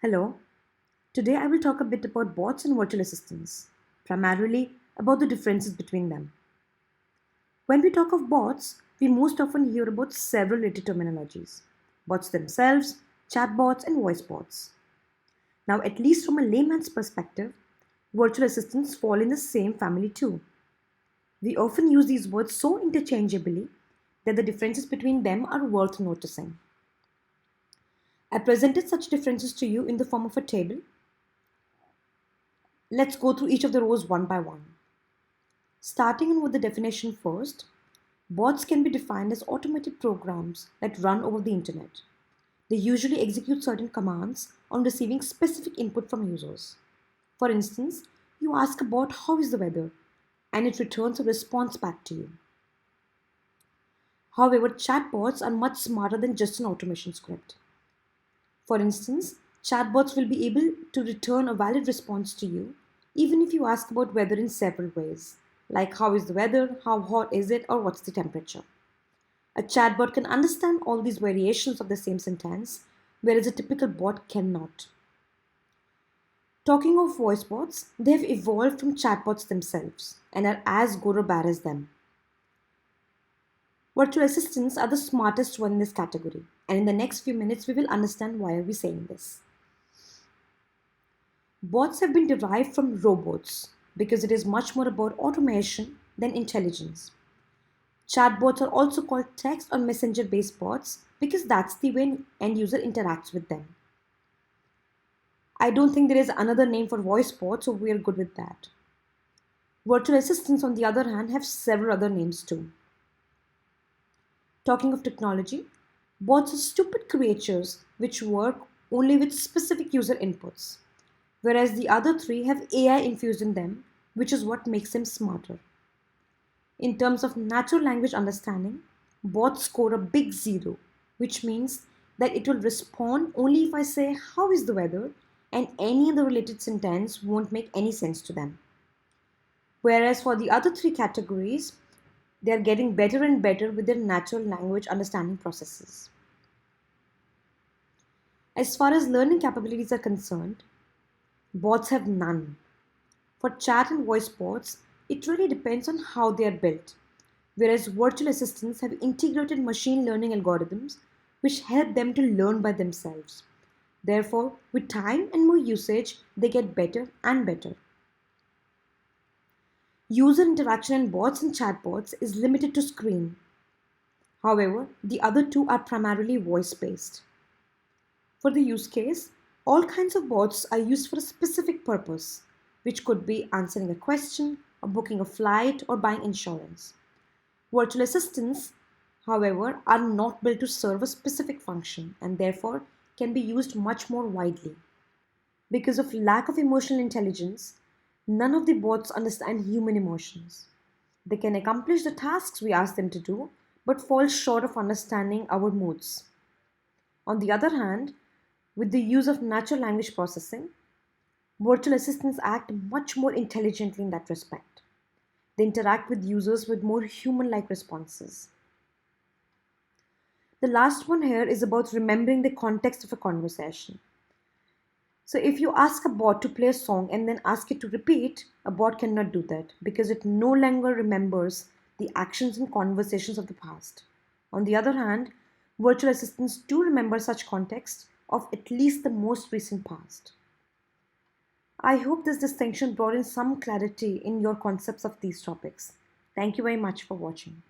Hello, today I will talk a bit about bots and virtual assistants, primarily about the differences between them. When we talk of bots, we most often hear about several related terminologies: bots themselves, chatbots, and voice bots. Now, at least from a layman's perspective, virtual assistants fall in the same family too. We often use these words so interchangeably that the differences between them are worth noticing. I presented such differences to you in the form of a table. Let's go through each of the rows one by one. Starting with the definition first, bots can be defined as automated programs that run over the internet. They usually execute certain commands on receiving specific input from users. For instance, you ask a bot how is the weather, and it returns a response back to you. However, chatbots are much smarter than just an automation script. For instance, chatbots will be able to return a valid response to you even if you ask about weather in several ways, like how is the weather, how hot is it, or what's the temperature. A chatbot can understand all these variations of the same sentence, whereas a typical bot cannot. Talking of voice bots, they have evolved from chatbots themselves and are as good or bad as them. Virtual assistants are the smartest one in this category, and in the next few minutes we will understand why are we saying this. Bots have been derived from robots because it is much more about automation than intelligence. Chatbots are also called text or messenger based bots because that's the way an end user interacts with them. I don't think there is another name for voice bots, so we are good with that. Virtual assistants, on the other hand, have several other names too. Talking of technology, bots are stupid creatures which work only with specific user inputs, whereas the other three have AI infused in them, which is what makes them smarter. In terms of natural language understanding, bots score a big zero, which means that it will respond only if I say, how is the weather? And any other related sentence won't make any sense to them. Whereas for the other three categories, they are getting better and better with their natural language understanding processes. As far as learning capabilities are concerned, bots have none. For chat and voice bots, it really depends on how they are built, whereas virtual assistants have integrated machine learning algorithms which help them to learn by themselves. Therefore, with time and more usage, they get better and better. User interaction in bots and chatbots is limited to screen. However, the other two are primarily voice based. For the use case, all kinds of bots are used for a specific purpose, which could be answering a question, or booking a flight, or buying insurance. Virtual assistants, however, are not built to serve a specific function and therefore can be used much more widely. Because of lack of emotional intelligence, none of the bots understand human emotions. They can accomplish the tasks we ask them to do, but fall short of understanding our moods. On the other hand, with the use of natural language processing, virtual assistants act much more intelligently in that respect. They interact with users with more human like responses. The last one here is about remembering the context of a conversation. So, if you ask a bot to play a song and then ask it to repeat, a bot cannot do that because it no longer remembers the actions and conversations of the past. On the other hand, virtual assistants do remember such context of at least the most recent past. I hope this distinction brought in some clarity in your concepts of these topics. Thank you very much for watching.